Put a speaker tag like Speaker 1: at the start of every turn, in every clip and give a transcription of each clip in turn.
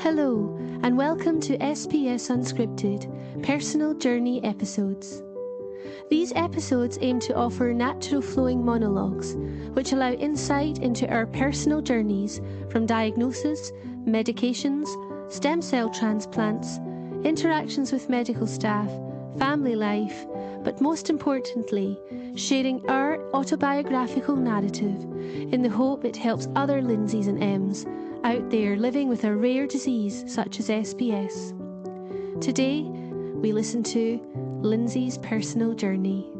Speaker 1: Hello, and welcome to SPS Unscripted Personal Journey Episodes. These episodes aim to offer natural flowing monologues, which allow insight into our personal journeys from diagnosis, medications, stem cell transplants, interactions with medical staff, family life, but most importantly, sharing our autobiographical narrative in the hope it helps other Lindsays and Ems out there living with a rare disease such as SPS. Today, we listen to Lindsay's personal journey.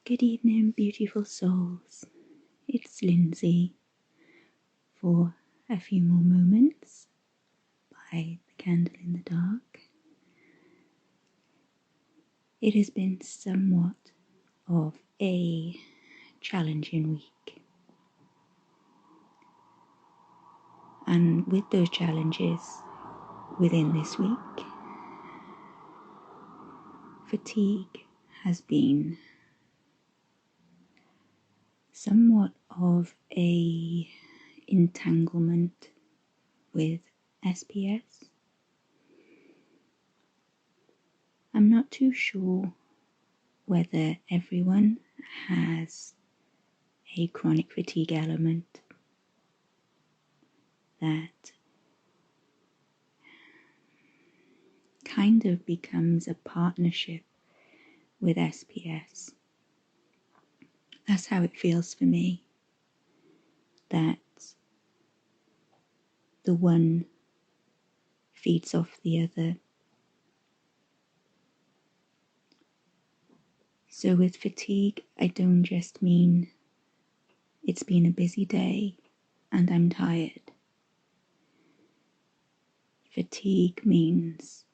Speaker 2: Good evening, beautiful souls. It's Lindsay for a few more moments by the candle in the dark. It has been somewhat of a challenging week. And with those challenges within this week, fatigue has been somewhat of a entanglement with SPS. I'm not too sure whether everyone has a chronic fatigue element that kind of becomes a partnership with SPS. That's how it feels for me, that the one feeds off the other. So with fatigue, I don't just mean it's been a busy day and I'm tired. Fatigue means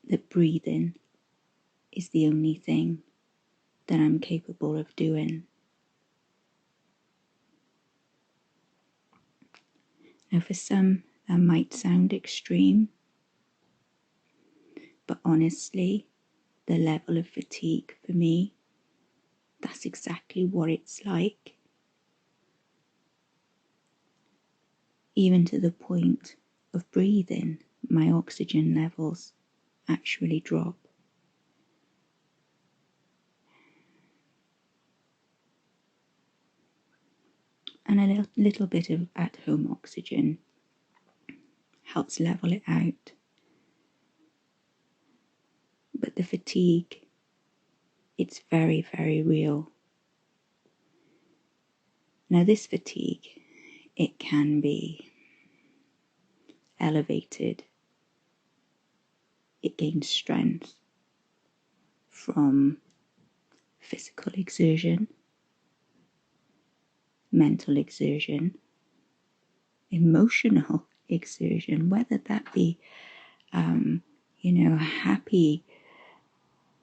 Speaker 2: that breathing is the only thing that I'm capable of doing. Now for some, that might sound extreme, but honestly, the level of fatigue for me, that's exactly what it's like. Even to the point of breathing, my oxygen levels actually drop. And a little bit of at-home oxygen helps level it out. But the fatigue, it's very, very real. Now this fatigue, it can be elevated. It gains strength from physical exertion, mental exertion, emotional exertion, whether that be, happy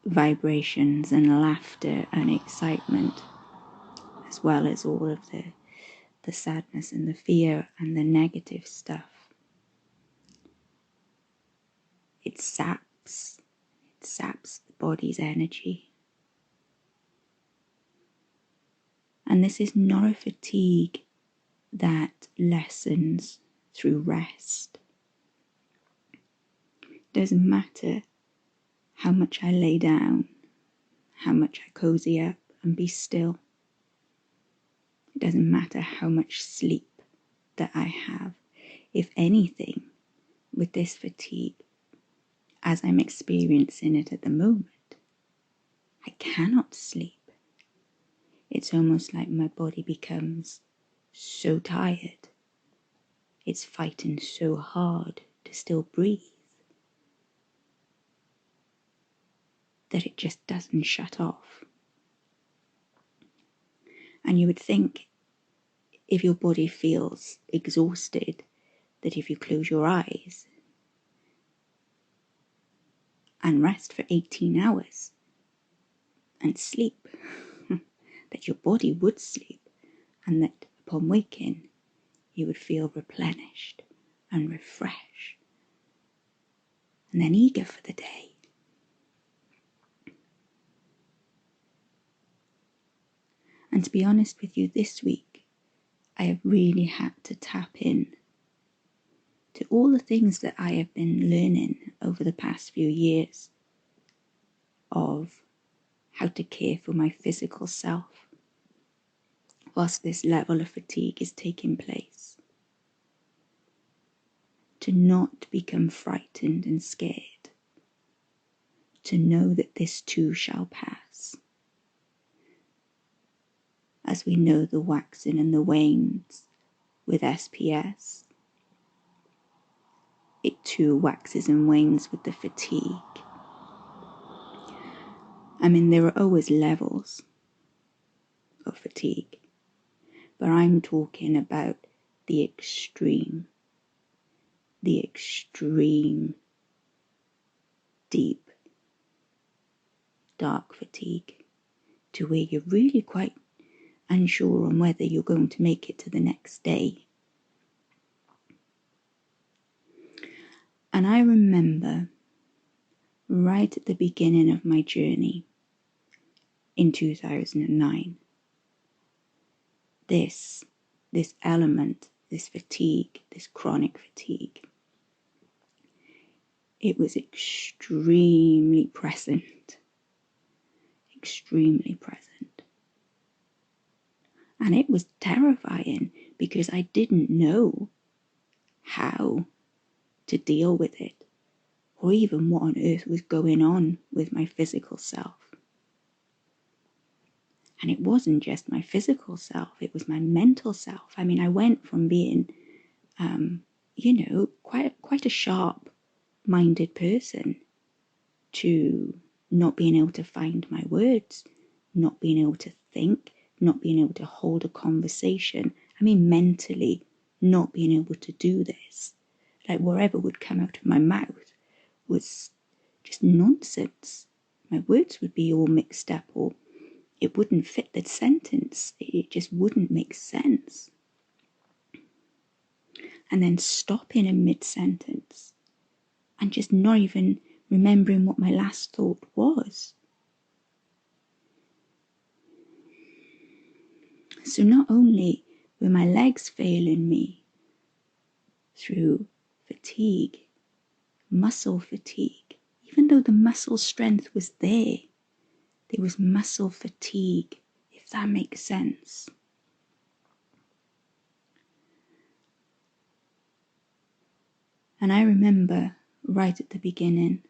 Speaker 2: vibrations and laughter and excitement, as well as all of the sadness and the fear and the negative stuff. It saps the body's energy. And this is not a fatigue that lessens through rest. It doesn't matter how much I lay down, how much I cozy up and be still. It doesn't matter how much sleep that I have. If anything, with this fatigue, as I'm experiencing it at the moment, I cannot sleep. It's almost like my body becomes so tired. It's fighting so hard to still breathe that it just doesn't shut off. And you would think if your body feels exhausted, that if you close your eyes and rest for 18 hours and sleep, that your body would sleep, and that upon waking you would feel replenished and refreshed and then eager for the day. And to be honest with you, this week I have really had to tap in to all the things that I have been learning over the past few years of how to care for my physical self whilst this level of fatigue is taking place. To not become frightened and scared. To know that this too shall pass. As we know the waxing and the wanes with SPS, it too waxes and wanes with the fatigue. I mean, there are always levels of fatigue, but I'm talking about the extreme deep, dark fatigue, to where you're really quite unsure on whether you're going to make it to the next day. And I remember right at the beginning of my journey in 2009, this element, this fatigue, this chronic fatigue, it was extremely present. And it was terrifying because I didn't know how to deal with it, or even what on earth was going on with my physical self. And it wasn't just my physical self, it was my mental self. I mean, I went from being, quite a sharp-minded person to not being able to find my words, not being able to think, not being able to hold a conversation. I mean, mentally, not being able to do this. Like, whatever would come out of my mouth was just nonsense. My words would be all mixed up, or it wouldn't fit the sentence. It just wouldn't make sense. And then stopping in mid-sentence and just not even remembering what my last thought was. So not only were my legs failing me through fatigue, muscle fatigue, even though the muscle strength was there was muscle fatigue, if that makes sense. And I remember right at the beginning,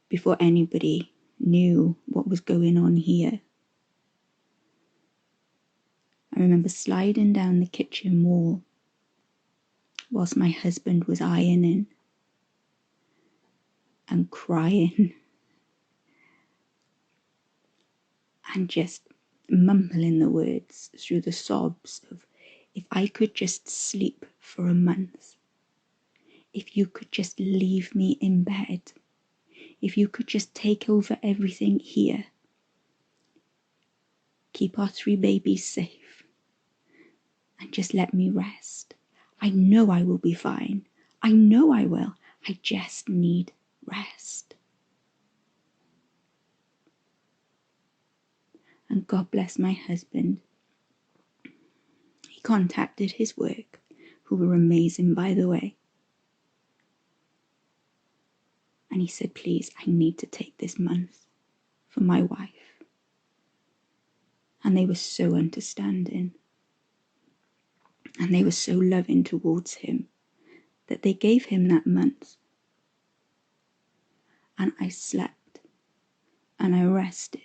Speaker 2: before anybody knew what was going on here, I remember sliding down the kitchen wall whilst my husband was ironing and crying and just mumbling the words through the sobs of, if I could just sleep for a month, if you could just leave me in bed, if you could just take over everything here, keep our 3 babies safe, and just let me rest. I know I will be fine. I know I will. I just need rest. And God bless my husband. He contacted his work, who were amazing, by the way. And he said, please, I need to take this month for my wife. And they were so understanding. And they were so loving towards him that they gave him that month. And I slept and I rested.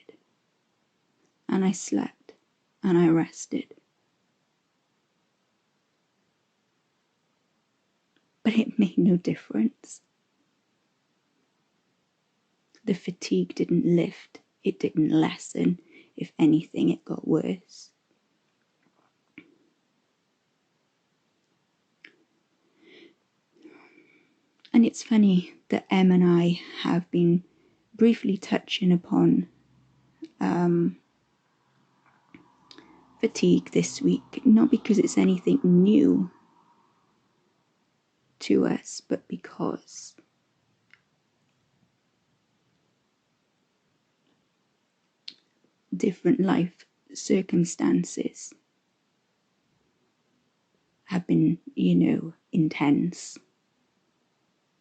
Speaker 2: And I slept and I rested. But it made no difference. The fatigue didn't lift. It didn't lessen. If anything, it got worse. And it's funny that Em and I have been briefly touching upon fatigue this week, not because it's anything new to us, but because different life circumstances have been, intense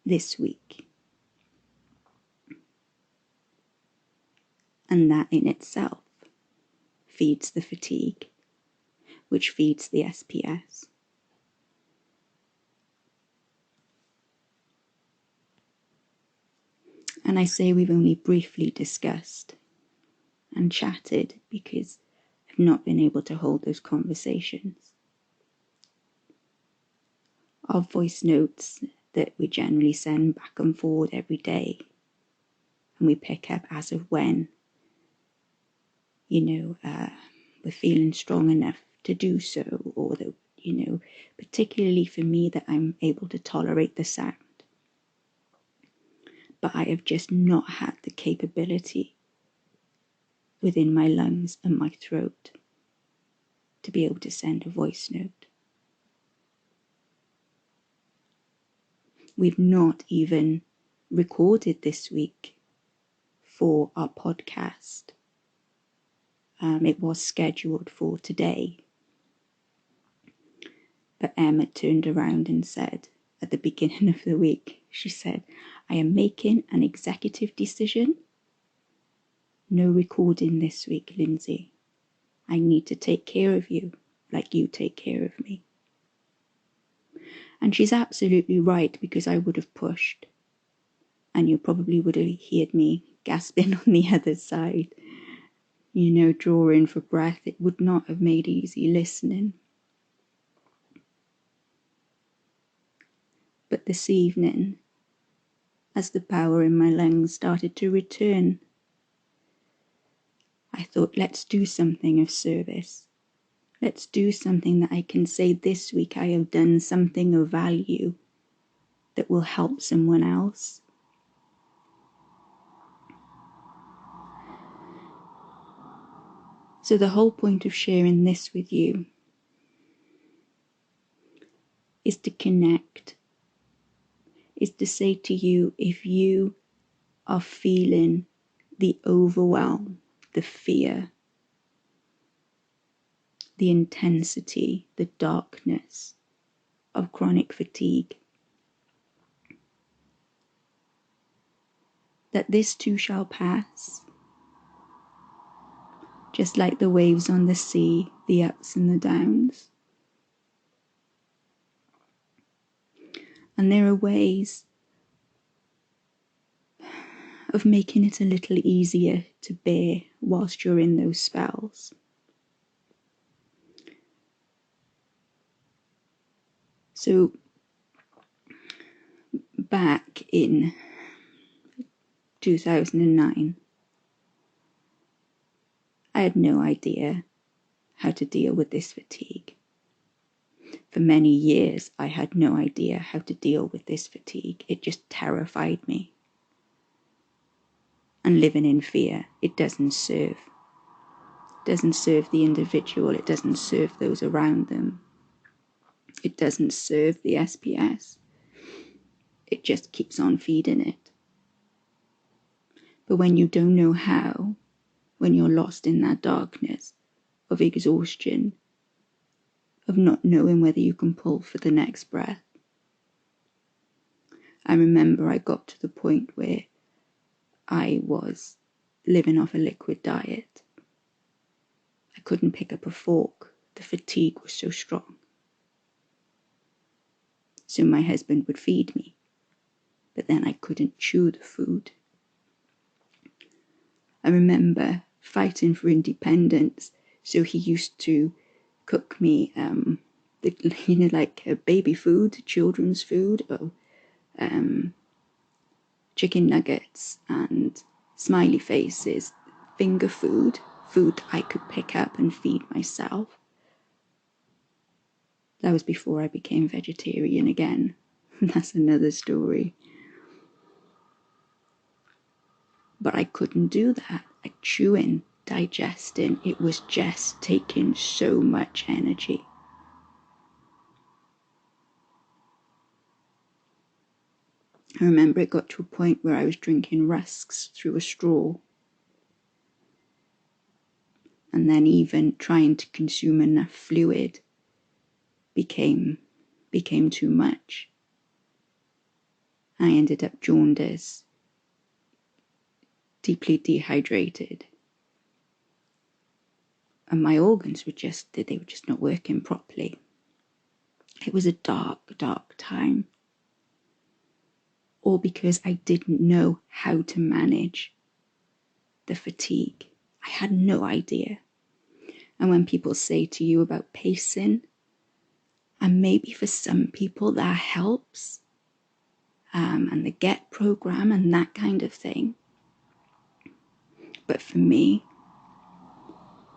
Speaker 2: this week. And that in itself feeds the fatigue, which feeds the SPS. And I say we've only briefly discussed and chatted because I've not been able to hold those conversations. Our voice notes that we generally send back and forward every day, and we pick up as of when, we're feeling strong enough to do so, or that, particularly for me, that I'm able to tolerate the sound. But I have just not had the capability within my lungs and my throat to be able to send a voice note. We've not even recorded this week for our podcast. It was scheduled for today. But Emma turned around and said, at the beginning of the week, she said, I am making an executive decision. No recording this week, Lindsay. I need to take care of you like you take care of me. And she's absolutely right, because I would have pushed. And you probably would have heard me gasping on the other side, drawing for breath. It would not have made easy listening. But this evening, as the power in my lungs started to return, I thought, let's do something of service. Let's do something that I can say this week I have done something of value that will help someone else. So the whole point of sharing this with you is to connect, is to say to you, if you are feeling the overwhelm, the fear, the intensity, the darkness of chronic fatigue, that this too shall pass. Just like the waves on the sea, the ups and the downs. And there are ways of making it a little easier to bear whilst you're in those spells. So back in 2009, I had no idea how to deal with this fatigue. For many years, I had no idea how to deal with this fatigue. It just terrified me. And living in fear, it doesn't serve. It doesn't serve the individual. It doesn't serve those around them. It doesn't serve the SPS. It just keeps on feeding it. But when you don't know how, when you're lost in that darkness of exhaustion, of not knowing whether you can pull for the next breath. I remember I got to the point where I was living off a liquid diet. I couldn't pick up a fork. The fatigue was so strong. So my husband would feed me, but then I couldn't chew the food. I remember fighting for independence, so he used to cook me, like baby food, children's food, or chicken nuggets and smiley faces, finger food I could pick up and feed myself. That was before I became vegetarian again. That's another story. But I couldn't do that. Like chewing, digesting, it was just taking so much energy. I remember it got to a point where I was drinking rusks through a straw. And then even trying to consume enough fluid became too much. I ended up jaundiced, deeply dehydrated. And my organs were just not working properly. It was a dark, dark time. All because I didn't know how to manage the fatigue. I had no idea. And when people say to you about pacing, and maybe for some people that helps, and the GET program and that kind of thing. But for me,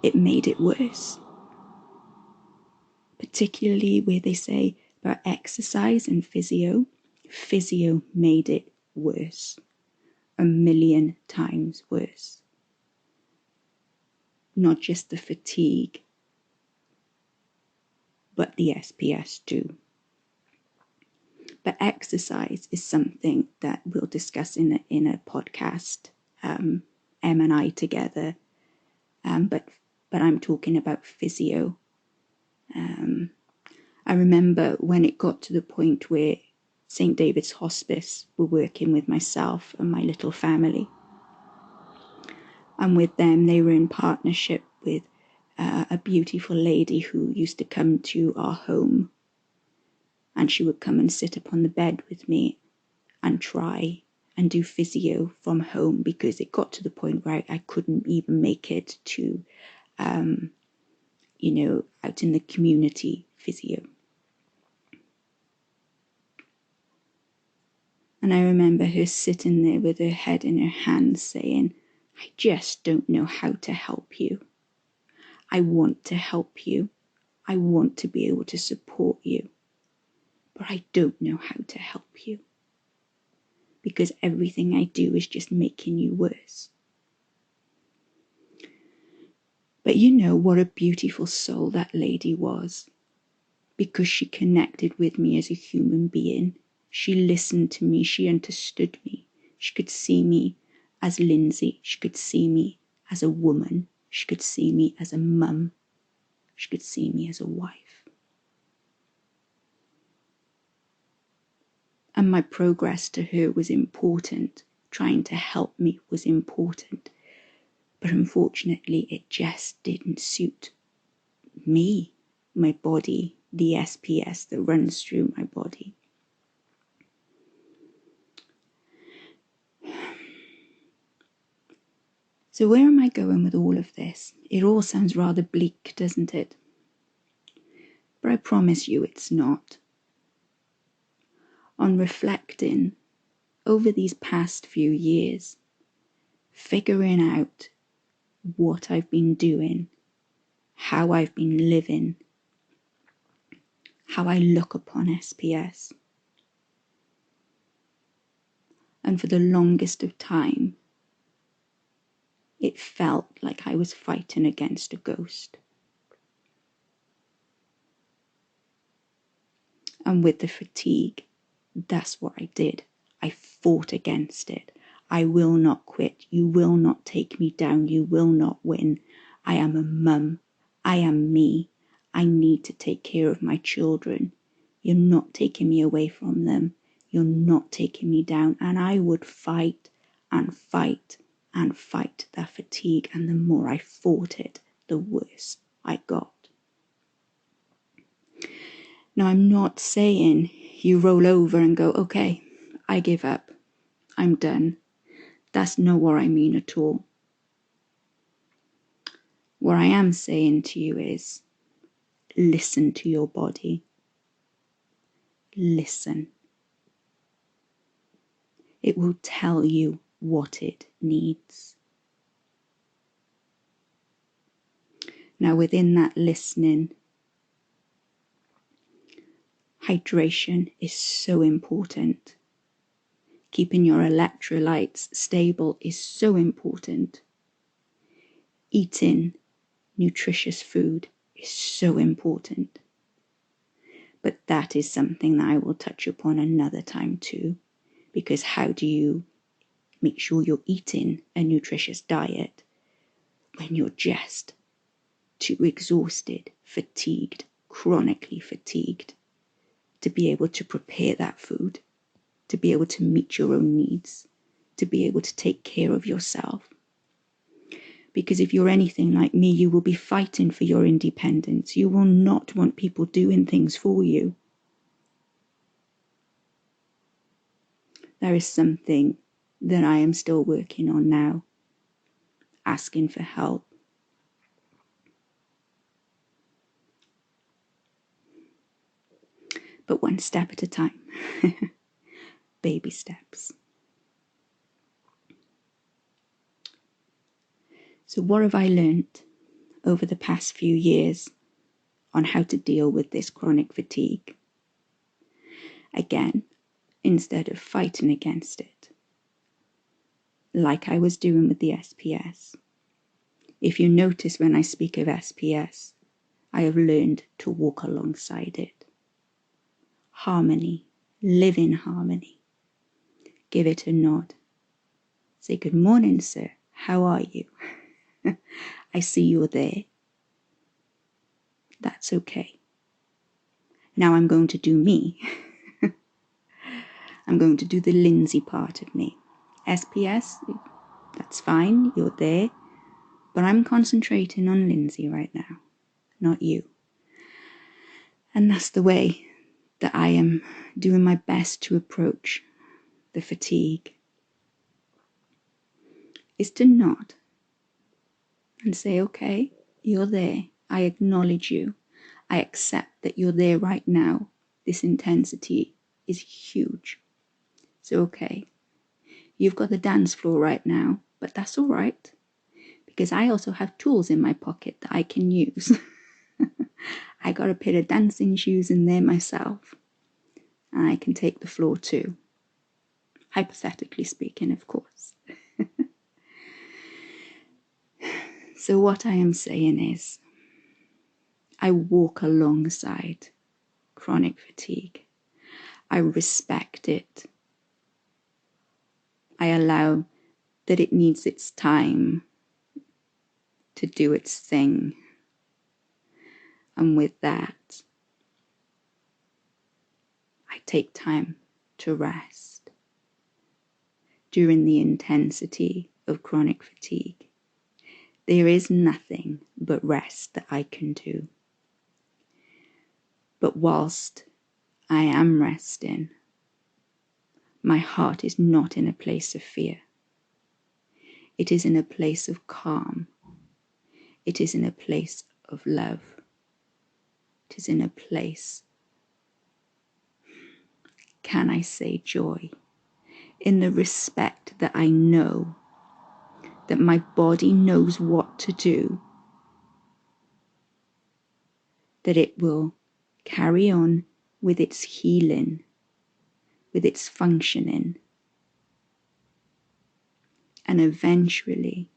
Speaker 2: it made it worse. Particularly where they say about exercise and physio. Physio made it worse. 1,000,000 times worse. Not just the fatigue, but the SPS too. But exercise is something that we'll discuss in a podcast, Em and I together. But I'm talking about physio. I remember when it got to the point where St. David's Hospice were working with myself and my little family. And with them, they were in partnership with a beautiful lady who used to come to our home. And she would come and sit upon the bed with me and try and do physio from home, because it got to the point where I couldn't even make it to, out in the community physio. And I remember her sitting there with her head in her hands saying, I just don't know how to help you. I want to help you. I want to be able to support you. But I don't know how to help you. Because everything I do is just making you worse. But you know what a beautiful soul that lady was. Because she connected with me as a human being. She listened to me. She understood me. She could see me as Lindsay. She could see me as a woman. She could see me as a mum. She could see me as a wife. And my progress to her was important. Trying to help me was important. But unfortunately, it just didn't suit me, my body, the SPS that runs through my body. So where am I going with all of this? It all sounds rather bleak, doesn't it? But I promise you it's not. On reflecting over these past few years, figuring out what I've been doing, how I've been living, how I look upon SPS. And for the longest of time, it felt like I was fighting against a ghost. And with the fatigue, that's what I did. I fought against it. I will not quit. You will not take me down. You will not win. I am a mum. I am me. I need to take care of my children. You're not taking me away from them. You're not taking me down. And I would fight and fight and fight that fatigue. And the more I fought it, the worse I got. Now, I'm not saying you roll over and go, okay, I give up. I'm done. That's not what I mean at all. What I am saying to you is, listen to your body. Listen. It will tell you what it needs. Now, within that listening, hydration is so important. Keeping your electrolytes stable is so important. Eating nutritious food is so important. But that is something that I will touch upon another time too, because how do you make sure you're eating a nutritious diet when you're just too exhausted, fatigued, chronically fatigued to be able to prepare that food, to be able to meet your own needs, to be able to take care of yourself. Because if you're anything like me, you will be fighting for your independence. You will not want people doing things for you. There is something that I am still working on now, asking for help. But one step at a time. Baby steps. So what have I learned over the past few years on how to deal with this chronic fatigue? Again, instead of fighting against it, like I was doing with the SPS. If you notice when I speak of SPS, I have learned to walk alongside it. Harmony, live in harmony. Give it a nod. Say, good morning, sir. How are you? I see you're there. That's okay. Now I'm going to do me. I'm going to do the Lindsay part of me. SPS, that's fine, you're there. But I'm concentrating on Lindsay right now, not you. And that's the way that I am doing my best to approach the fatigue. Is to nod and say, okay, you're there. I acknowledge you. I accept that you're there right now. This intensity is huge. So, okay, you've got the dance floor right now, but that's all right. Because I also have tools in my pocket that I can use. I got a pair of dancing shoes in there myself. And I can take the floor too. Hypothetically speaking, of course. So what I am saying is, I walk alongside chronic fatigue. I respect it. I allow that it needs its time to do its thing. And with that, I take time to rest during the intensity of chronic fatigue. There is nothing but rest that I can do. But whilst I am resting, my heart is not in a place of fear. It is in a place of calm. It is in a place of love. It is in a place, can I say, joy, in the respect that I know that my body knows what to do, that it will carry on with its healing, with its functioning, and eventually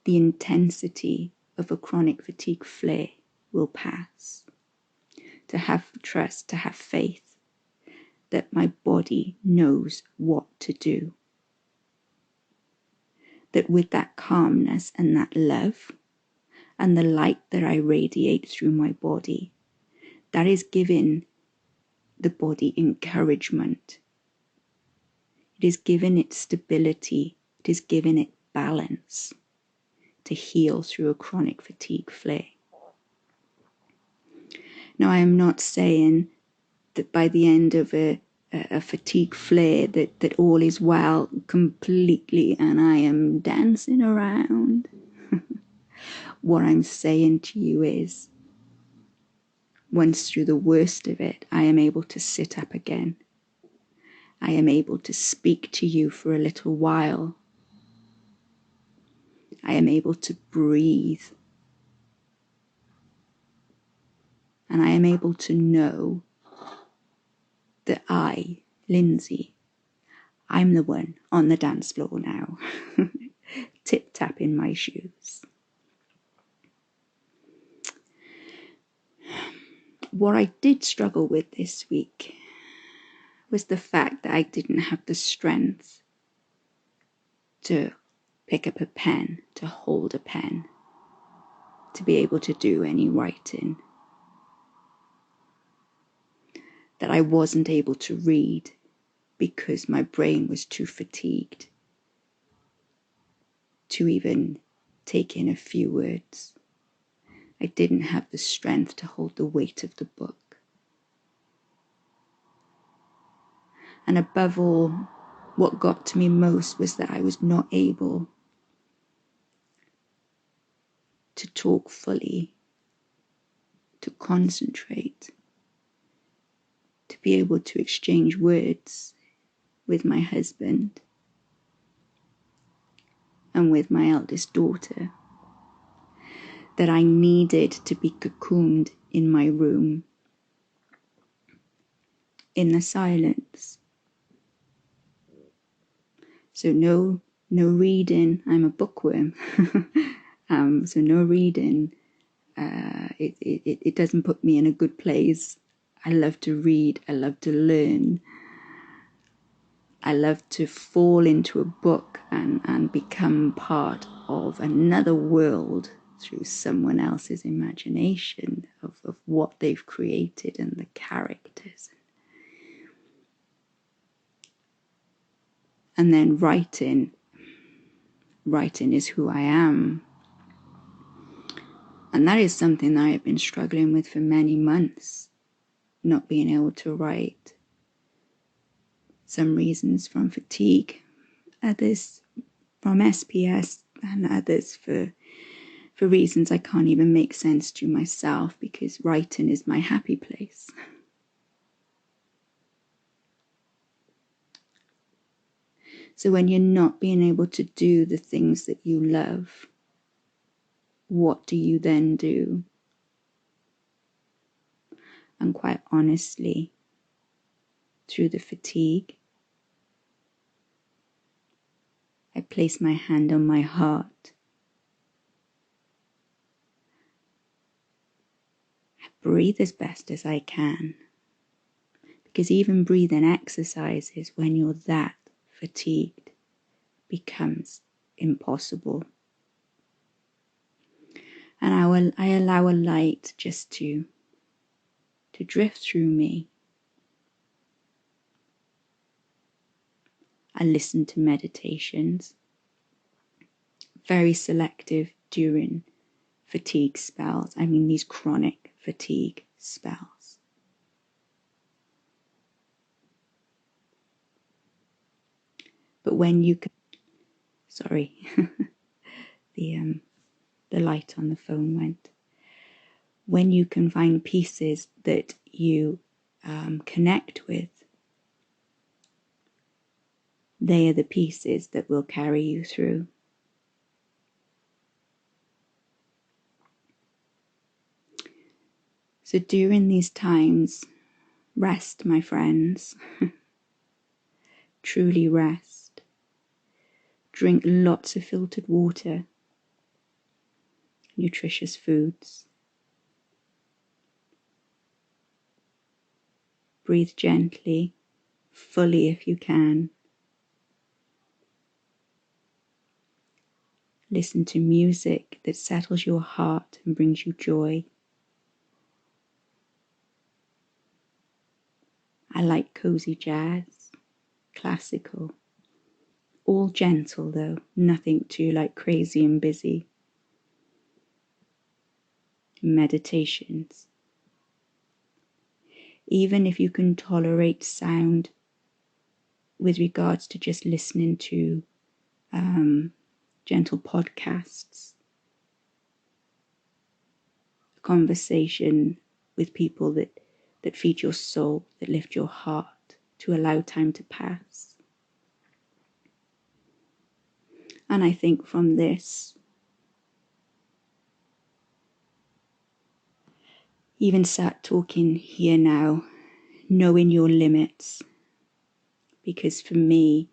Speaker 2: the intensity of a chronic fatigue flare will pass. To have trust, to have faith that my body knows what to do. That with that calmness and that love and the light that I radiate through my body, that is giving the body encouragement. It is giving it stability. It is giving it balance to heal through a chronic fatigue flare. Now, I am not saying that by the end of a fatigue flare that all is well completely and I am dancing around. What I'm saying to you is, once through the worst of it, I am able to sit up again. I am able to speak to you for a little while. I am able to breathe. And I am able to know that I, Lindsay, I'm the one on the dance floor now, tip-tap in my shoes. What I did struggle with this week was the fact that I didn't have the strength to pick up a pen, to hold a pen. to be able to do any writing, that I wasn't able to read because my brain was too fatigued to even take in a few words. I didn't have the strength to hold the weight of the book. And above all, what got to me most was that I was not able to talk fully, to concentrate, to be able to exchange words with my husband and with my eldest daughter, that I needed to be cocooned in my room, in the silence. So no reading. I'm a bookworm. So no reading. It doesn't put me in a good place. I love to read. I love to learn. I love to fall into a book and become part of another world through someone else's imagination of what they've created and the characters. And then writing is who I am. And that is something that I have been struggling with for many months, not being able to write. Some reasons from fatigue, others from SPS, and others for reasons I can't even make sense to myself, because writing is my happy place. So when you're not being able to do the things that you love, what do you then do? And quite honestly, through the fatigue, I place my hand on my heart. I breathe as best as I can, because even breathing exercises, when you're that fatigued, becomes impossible. And I allow a light just to drift through me. I listen to meditations, very selective during fatigue spells. I mean, these chronic fatigue spells. But when you can, sorry, the light on the phone went. When you can find pieces that you connect with, they are the pieces that will carry you through. So during these times, rest, my friends. Truly rest. Drink lots of filtered water, nutritious foods. Breathe gently, fully if you can. Listen to music that settles your heart and brings you joy. I like cozy jazz, classical. All gentle though, nothing too like crazy and busy. Meditations. Even if you can tolerate sound with regards to just listening to gentle podcasts, conversation with people that feed your soul, that lift your heart, to allow time to pass. And I think from this, even sat talking here now, knowing your limits, because for me,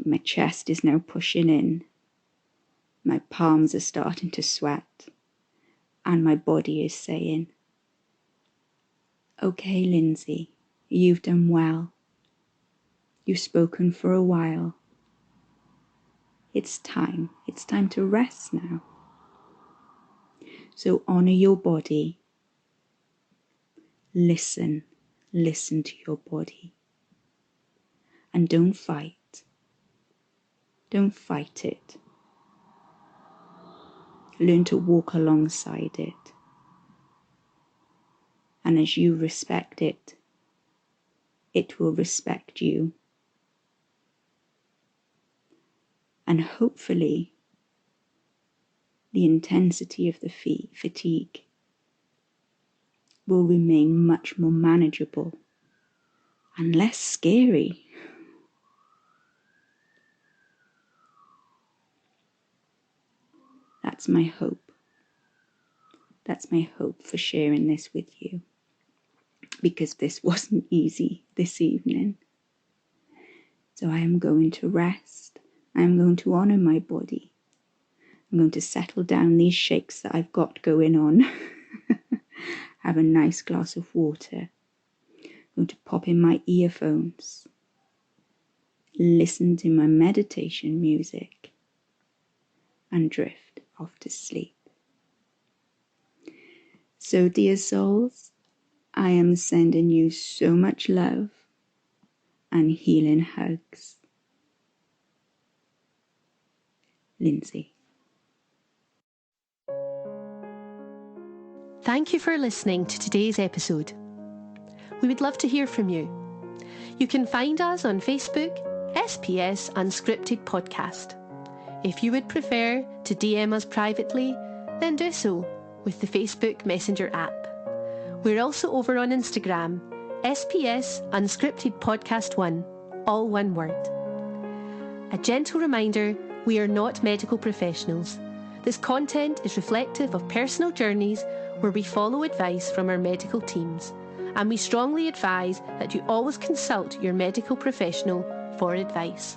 Speaker 2: my chest is now pushing in, my palms are starting to sweat, and my body is saying, okay, Lindsay, you've done well. You've spoken for a while. It's time to rest now. So honour your body. Listen to your body. And don't fight. Don't fight it. Learn to walk alongside it. And as you respect it, it will respect you. And hopefully, the intensity of the fatigue will remain much more manageable and less scary. That's my hope. That's my hope for sharing this with you, because this wasn't easy this evening. So I am going to rest. I am going to honour my body. I'm going to settle down these shakes that I've got going on. Have a nice glass of water. I'm going to pop in my earphones. Listen to my meditation music. And drift off to sleep. So, dear souls, I am sending you so much love and healing hugs. Lindsay.
Speaker 1: Thank you for listening to today's episode. We would love to hear from you. You can find us on Facebook, SPS Unscripted Podcast. If you would prefer to DM us privately, then do so with the Facebook Messenger app. We're also over on Instagram, SPS Unscripted Podcast 1, all one word. A gentle reminder, we are not medical professionals. This content is reflective of personal journeys where we follow advice from our medical teams, and we strongly advise that you always consult your medical professional for advice.